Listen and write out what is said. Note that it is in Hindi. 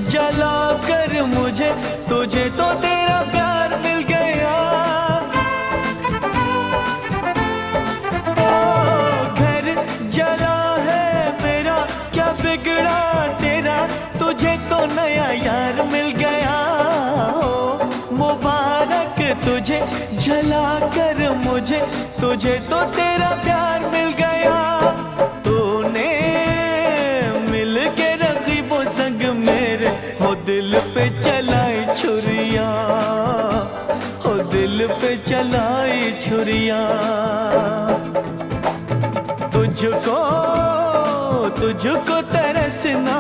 जला कर मुझे, तुझे तो तेरा प्यार मिल गया। ओ घर जला है मेरा, क्या बिगड़ा तेरा, तुझे तो नया यार मिल गया। ओ मुबारक तुझे जला कर मुझे, तुझे तो तेरा प्यार मिल गया। तूने मिल के रकीबों संग मेरे, हो दिल पे चलाई छुरियां, हो दिल पे चलाई छुरियां। तुझको तुझको तरसना